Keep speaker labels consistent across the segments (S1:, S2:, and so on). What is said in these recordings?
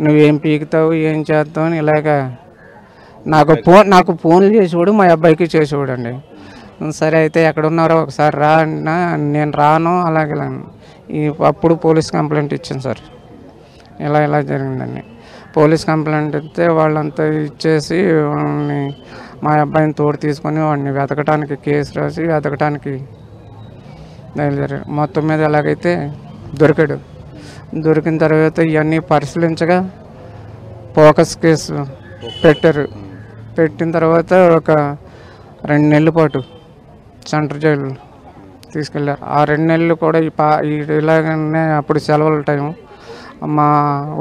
S1: నువ్వేం పీకుతావు ఏం చేస్తావు అని ఇలాగా నాకు ఫోన్లు చేసేవాడు, మా అబ్బాయికి చేసేవాడు అండి. సరే అయితే ఎక్కడున్నారో ఒకసారి రా అన్నా, నేను రాను అలాగే అప్పుడు పోలీస్ కంప్లైంట్ ఇచ్చాను సార్. ఇలా జరిగిందండి. పోలీస్ కంప్లైంట్ ఇస్తే వాళ్ళంతా ఇచ్చేసి వాళ్ళని మా అబ్బాయిని తోడు తీసుకొని వాడిని వెతకటానికి కేసు రాసి వెతకటానికి బయలుదేరారు. మొత్తం మీద ఎలాగైతే దొరికాడు. దొరికిన తర్వాత ఇవన్నీ పరిశీలించగా ఫోకస్ కేసు పెట్టారు. పెట్టిన తర్వాత ఒక 2 నెలల పాటు సెంట్రల్ జైలు తీసుకెళ్ళారు. ఆ 2 నెలలు కూడా ఇలాగనే అప్పుడు సెలవుల టైం మా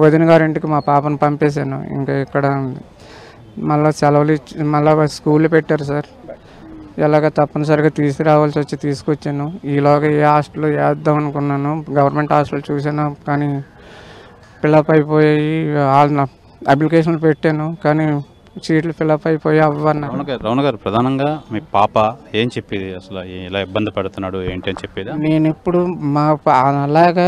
S1: వదిన గారింటికి మా పాపను పంపేశాను. ఇంకా ఇక్కడ మళ్ళీ సెలవులు మళ్ళీ స్కూల్ పెట్టారు సార్. ఎలాగ తప్పనిసరిగా తీసుకురావాల్సి వచ్చి తీసుకొచ్చాను. ఈలోగా ఏ హాస్టల్లో వేద్దాం అనుకున్నాను. గవర్నమెంట్ హాస్టల్ చూశాను కానీ ఫిలప్ అయిపోయాయి. అప్లికేషన్లు పెట్టాను కానీ సీట్లు ఫిలప్ అయిపోయి అవ్వన్నా.
S2: రమణ గారు, ప్రధానంగా మీ పాప ఏం చెప్పేది? అసలు ఇలా ఇబ్బంది పడుతున్నాడు ఏంటి అని చెప్పేది?
S1: నేను ఇప్పుడు అలాగా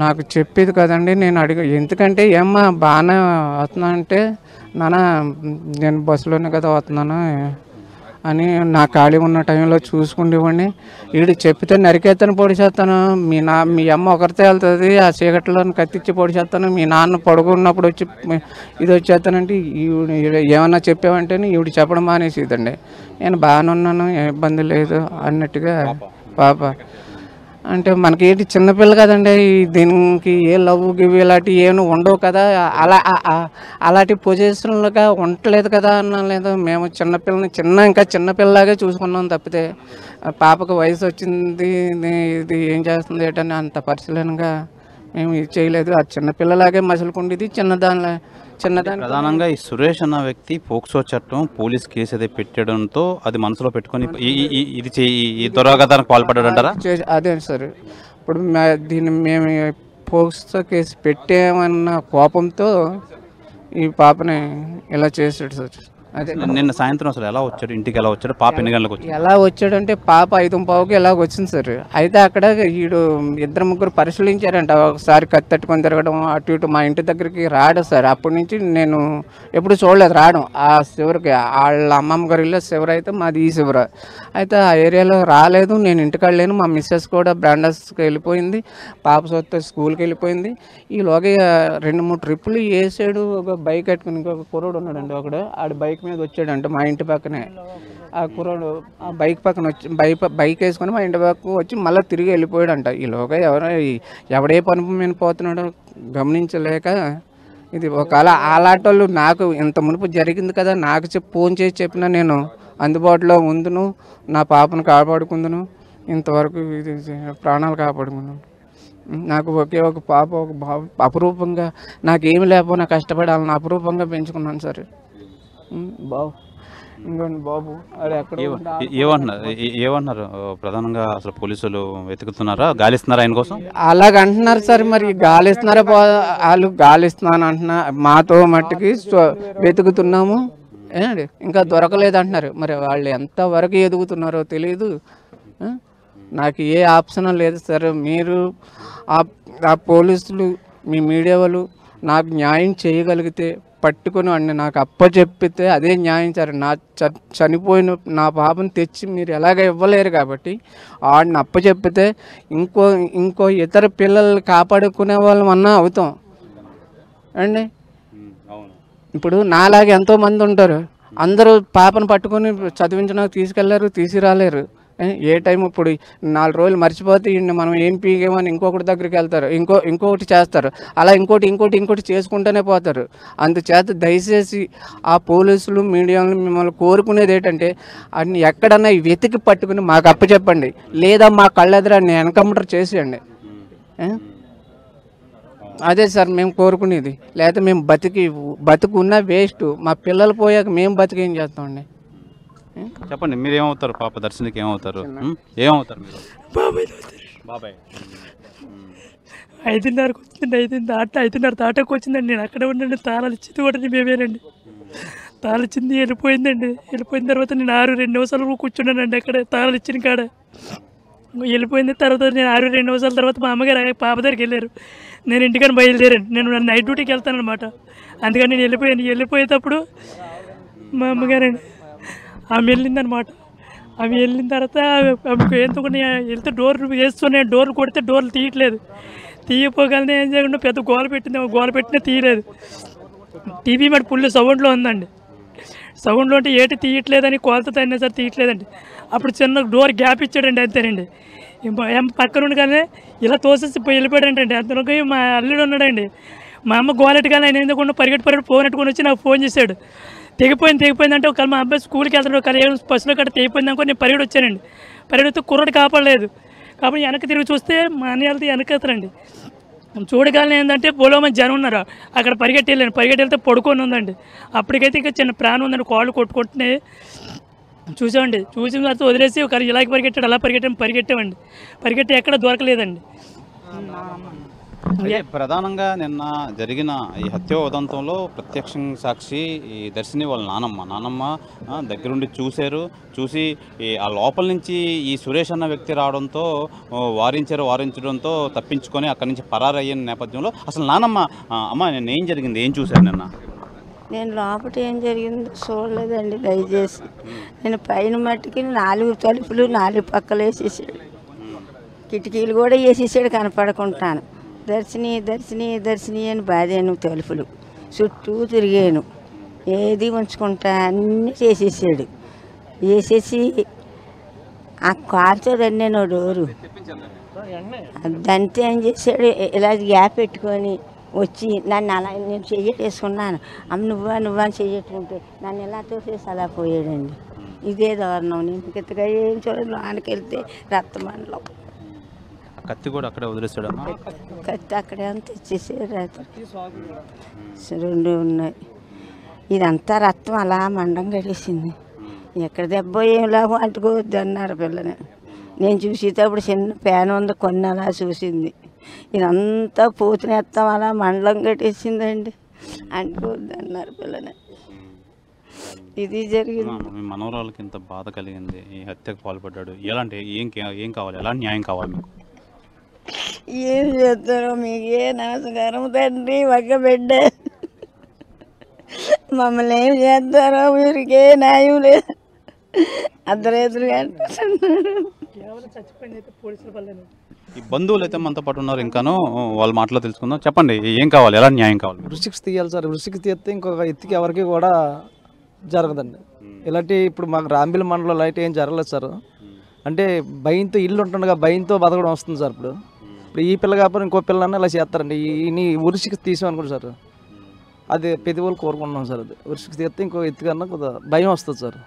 S1: నాకు చెప్పేది కదండి. నేను ఎందుకంటే ఏమ్మా బాగానే వస్తున్నా అంటే, నాన్న నేను బస్సులోనే కదా వస్తున్నాను అని నా ఖాళీ ఉన్న టైంలో చూసుకుండేవాడిని. వీడు చెప్తే నరికేస్తాను, పొడి చేస్తాను, మీ అమ్మ ఒకరితే వెళ్తుంది, ఆ చీకట్లో కత్తిచ్చి పొడి చేస్తాను, మీ నాన్న పడుకున్నప్పుడు వచ్చి ఇది వచ్చేస్తానంటే ఈవిడ ఏమన్నా చెప్పావంటేనే ఈవిడ చెప్పడం మానేసిదండి. నేను బాగానే ఉన్నాను, ఏ ఇబ్బంది లేదు అన్నట్టుగా. పాప అంటే మనకి ఏంటి చిన్నపిల్ల కదండి, దీనికి ఏ లవ్ గివ్ ఇలాంటివి ఏమి ఉండవు కదా, అలాంటి పొజిషన్లుగా ఉండలేదు కదా అన్నలేదు. మేము ఇంకా చిన్నపిల్లలాగే చూసుకున్నాం తప్పితే పాపకు వయసు వచ్చింది, ఇది ఏం చేస్తుంది ఏంటని అంత పరిశీలనగా మేము ఇది చేయలేదు. ఆ చిన్నపిల్లలాగే మసులుకుండేది. చిన్నదాని
S2: ప్రధానంగా ఈ సురేష్ అన్న వ్యక్తి పోక్సో చట్టం పోలీస్ కేసు అయితే పెట్టడంతో అది మనసులో పెట్టుకొని ఈ దురాఘాతానికి పాల్పడ్డాడు అంటారా?
S1: అదే సార్. ఇప్పుడు దీన్ని మేము పోక్సో కేసు పెట్టామన్న కోపంతో ఈ పాపని ఇలా చేసాడు సార్. అదే
S2: నిన్న సాయంత్రం అసలు ఎలా వచ్చాడు, ఇంటికి ఎలా వచ్చాడు, పాప ఎన్ని గంటలకు వచ్చాడు?
S1: ఎలా వచ్చాడంటే పాప 5:15కి ఎలాగ వచ్చింది సార్. అయితే అక్కడ వీడు 2-3 పరిశీలించారంట. ఒకసారి కత్తెట్టుకొని తిరగడం అటు ఇటు. మా ఇంటి దగ్గరికి రాడు సార్. అప్పటి నుంచి నేను ఎప్పుడు చూడలేదు రావడం. ఆ శివరికి వాళ్ళ అమ్మమ్మ గారి ఇల్లు శివర, అయితే మాది ఈ శివర. అయితే ఆ ఏరియాలో రాలేదు. నేను ఇంటికాడ లేను. మా మిస్సెస్ కూడా బ్రాండర్స్కి వెళ్ళిపోయింది. పాప సొత్త స్కూల్కి వెళ్ళిపోయింది. ఈలోగా 2-3 ట్రిప్పులు వేసాడు. ఒక బైక్ కట్టుకుని ఇంకొక కుర్రోడు ఉన్నాడండి ఒకడు. ఆడు బైక్ మీద వచ్చాడంట మా ఇంటి పక్కనే. ఆ కుర్రోడు ఆ బైక్ పక్కన వచ్చి బైక్ వేసుకొని మా ఇంటి పక్కకు వచ్చి మళ్ళీ తిరిగి వెళ్ళిపోయాడంట. ఈలోగా ఎవడే పని మీద పోతున్నాడో గమనించలేక ఇది ఒకవేళ అలాంటి వాళ్ళు నాకు ఇంత మునుపు జరిగింది కదా, నాకు ఫోన్ చేసి చెప్పినా నేను అందుబాటులో ఉందును, నా పాపను కాపాడుకుందును, ఇంతవరకు ఇది ప్రాణాలు కాపాడుకున్నాను. నాకు ఒకే ఒక పాప, ఒక బాబు. అపురూపంగా నాకేమి లేకపోయినా కష్టపడాలని అపురూపంగా పెంచుకున్నాను సార్. బాబు ఇంకోండి బాబు అది ఎక్కడ
S2: ఏమంటున్నారు ప్రధానంగా? అసలు పోలీసులు వెతుకుతున్నారా, గాలిస్తున్నారా ఆయన కోసం?
S1: అలాగ అంటున్నారు సార్. మరి గాలిస్తున్నారా? వాళ్ళు గాలిస్తున్నాను అంటున్నా. మాతో మట్టుకి వెతుకుతున్నాము ఏనండి, ఇంకా దొరకలేదు అంటున్నారు. మరి వాళ్ళు ఎంతవరకు ఎదుగుతున్నారో తెలియదు. నాకు ఏ ఆప్షన్ లేదు సార్. మీరు ఆ పోలీసులు, మీ మీడియా వాళ్ళు నాకు న్యాయం చేయగలిగితే పట్టుకొని వాడిని నాకు అప్పచెప్పితే అదే న్యాయం సార్. చనిపోయిన నా పాపను తెచ్చి మీరు ఎలాగ ఇవ్వలేరు కాబట్టి వాడిని అప్పచెప్పితే ఇంకో ఇతర పిల్లల్ని కాపాడుకునే వాళ్ళం అన్నా అవుతాం అండి. ఇప్పుడు నాలాగే ఎంతోమంది ఉంటారు. అందరూ పాపను పట్టుకొని చదివించడానికి తీసుకెళ్లారు, తీసుకురాలేరు. ఏ టైం ఇప్పుడు 4 రోజులు మర్చిపోతే మనం ఏం పీకేమని ఇంకొకటి దగ్గరికి వెళ్తారు, ఇంకొకటి చేస్తారు. అలా ఇంకోటి చేసుకుంటూనే పోతారు. అందుచేత దయచేసి ఆ పోలీసులు, మీడియాలు మిమ్మల్ని కోరుకునేది ఏంటంటే అన్ని ఎక్కడన్నా వెతికి పట్టుకుని మాకు అప్పచెప్పండి, లేదా మా కళ్ళెదురాన్ని ఎన్కౌంటర్ చేసేయండి. అదే సార్ మేము కోరుకునేది. లేదా మేము బతుకున్నా వేస్ట్. మా పిల్లలు పోయాక మేము బతికేం చేస్తామండి.
S2: చెప్పండి, మీరు ఏమవుతారు? పాప దర్శనికి ఏమవుతారు? ఏమవుతారు మీరు? బాబాయ్
S3: 5:30కి వచ్చిందండి. 5:30 దాటాకు వచ్చిందండి. నేను అక్కడే ఉండండి. తాళాలు ఇచ్చింది కూడా మేమేనండి. తాళాలు ఇచ్చింది వెళ్ళిపోయిందండి. వెళ్ళిపోయిన తర్వాత నేను 2 నిమిషాలు కూర్చున్నానండి అక్కడే తాళాలు ఇచ్చిన కాడ. వెళ్ళిపోయింది. తర్వాత నేను 2 నిమిషాల తర్వాత మా అమ్మగారు పాప దగ్గరికి వెళ్ళారు. నేను ఇంటికని బయలుదేరాను. నేను నైట్ డ్యూటీకి వెళ్తాను అనమాట. అందుకని నేను వెళ్ళిపోయేటప్పుడు మా అమ్మగారు ఆమె వెళ్ళిందనమాట. ఆమె వెళ్ళిన తర్వాత ఆమెకు ఎందుకు వెళ్తే డోర్లు వేస్తున్నాయి. డోర్లు కొడితే డోర్లు తీయట్లేదు. తీయపోగలనే ఏం చేయకుండా పెద్ద గోల పెట్టింది. గోల పెట్టినా తీయలేదు. టీవీ మరి ఫుల్ సౌండ్లో ఉందండి. సౌండ్లో ఉంటే ఏటి తీయట్లేదని కోలతో అయినా సరే తీయట్లేదండి. అప్పుడు చిన్న డోర్ గ్యాప్ ఇచ్చాడండి, అంతేనండి. పక్కన ఉండగానే ఇలా తోసేసి వెళ్ళిపోయాడంటండి. అంతలోకి మా అల్లుడు ఉన్నాడండి. మా అమ్మ గోలెట్టుగానే ఆయన ఎందుకుండా పరిగెట్టి ఫోన్ పెట్టుకొని వచ్చి నాకు ఫోన్ చేశాడు. తెగిపోయింది అంటే ఒకవేళ మా అబ్బాయి స్కూల్కి వెళ్తాడు, ఒకవేళ బస్సులో కట్ట తెగిపోయింది అనుకో నేను పరిగెడి వచ్చానండి. పరిగెడితే కుర్రాడు కాపాడలేదు. కాబట్టి వెనక్కి తిరిగి చూస్తే మా అన్నయ్య వెళ్తే వెనకెళ్తారండి. చూడగానే ఏంటంటే పొలం జనం ఉన్నారు. అక్కడ పరిగెట్టి వెళ్తే పడుకొని ఉందండి. అప్పటికైతే ఇక చిన్న ప్రాణం ఉందండి. కాళ్ళు కొట్టుకుంటున్నాయి. చూసామండి. చూసిన తర్వాత వదిలేసి ఒకరు ఇలాగ పరిగెట్టాడు, అలా పరిగెట్టామండి. పరిగెట్టి ఎక్కడ దొరకలేదండి.
S2: అయితే ప్రధానంగా నిన్న జరిగిన ఈ హత్య ఉదంతంలో ప్రత్యక్ష సాక్షి ఈ దర్శిని వాళ్ళ నానమ్మ దగ్గరుండి చూసి ఆ లోపల నుంచి ఈ సురేష్ అన్న వ్యక్తి రావడంతో వారించడంతో తప్పించుకొని అక్కడి నుంచి పరారయ్యిన నేపథ్యంలో అసలు నానమ్మ అమ్మ నిన్న ఏం జరిగింది, ఏం చూశారు నిన్న?
S4: నేను లోపల ఏం జరిగిందో చూడలేదండి దయచేసి. నేను పైన మట్టికి 4 తలుపులు 4 పక్కలు వేసేసాడు. కిటికీలు కూడా వేసేసాడు కనపడకుంటాను. దర్శిని అని బాధాను. తలుపులు చుట్టూ తిరిగాను. ఏది ఉంచుకుంటా అన్నీ చేసేసాడు. వేసేసి ఆ కాలుతో తన్నాను డోరు. దంతే ఏం చేశాడు, ఇలా గ్యాప్ పెట్టుకొని వచ్చి నన్ను అలా నేను చెయ్యటేసుకున్నాను. అమ్మ నువ్వా అని చెయ్యట్టుకుంటే నన్ను ఎలా తోసేసి అలా పోయాడండి. ఇదే దారుణం. నేను కిత్తగా ఏం చూడండి. లోనికి వెళ్తే రక్తమండలం.
S2: కత్తి కూడా అక్కడే వదిలేస్తాడు.
S4: కత్తి అక్కడే అంత తెచ్చేసారు. రాత్రి 2 ఉన్నాయి. ఇదంతా రక్తం అలా మండం గడిసింది. ఎక్కడ దెబ్బ ఏం లాభం అంటుకోవద్దు అన్నారు పిల్లని. నేను చూసేటప్పుడు చిన్న ప్యాన్ ఉంది, కొన్ని అలా చూసింది. ఇదంతా పూతనేస్తాం అలా మండలం కట్టేసిందండి. అంటుకోవద్దు అన్నారు పిల్లని. ఇది జరిగింది.
S2: మీ మనవరాలకి ఇంత బాధ కలిగింది, ఈ హత్యకు పాల్పడ్డాడు. ఎలాంటి ఏం కావాలి, ఎలాంటి న్యాయం కావాలి మీకు?
S4: ఏం చేస్తారో మీకు ఏ నమస్కారం తండ్రి, ఒక బిడ్డ మమ్మల్ని ఏం చేస్తారో మీరుకే న్యాయం లేదు. అర్ధరాత్రిగా
S2: ఈ బంధువులు అయితే మనతో పాటు ఉన్నారు, ఇంకాను వాళ్ళ మాటలో తెలుసుకుందాం. చెప్పండి, ఏం కావాలి, ఎలా న్యాయం కావాలి?
S5: రుచికి తీయాలి సార్. రుచికి తీస్తే ఇంకొక ఎత్తికి ఎవరికి కూడా జరగదండి. ఇలాంటి ఇప్పుడు మాకు రాంబిల్ మండలం లైట్ ఏం జరగలేదు సార్. అంటే భయంతో ఇల్లు ఉంటుండగా భయంతో బతకడం వస్తుంది సార్. ఇప్పుడు ఈ పిల్ల కాకపోతే ఇంకో పిల్లన్నా ఇలా చేస్తారండి. ఈ ఉరిసికి తీసాం అనుకోండి సార్, అది ప్రతి వాళ్ళు కోరుకుంటున్నాం సార్. అది ఉరిసికి తీస్తే ఇంకో ఎత్తుకన్నా కొద్దిగా భయం వస్తుంది సార్.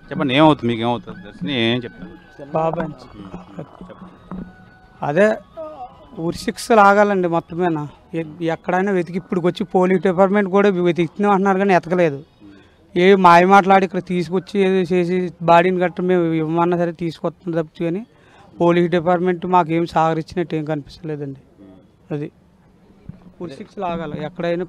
S2: చెప్పండి, ఏమవుతుంది, మీకు ఏమవుతుంది? దర్శిని ఏం చెప్తారు?
S1: బాబాయ్ అదే ఉరిశిక్ష లాగాలండి మొత్తమేనా. ఎక్కడైనా వెతికి ఇప్పుడు వచ్చి పోలీస్ డిపార్ట్మెంట్ కూడా వెతుకుతున్నాం అంటున్నారు కానీ ఎతకలేదు. ఏ మాయ మాట్లాడి ఇక్కడ తీసుకొచ్చి ఏదో చేసి బాడీని గట్ట మేము ఇవ్వమన్నా సరే తీసుకొస్తుంది తప్పించి కానీ పోలీస్ డిపార్ట్మెంట్ మాకేం సహకరించినట్టు ఏం కనిపించలేదండి. అది ఉరిశిక్ష లాగాలి ఎక్కడైనా.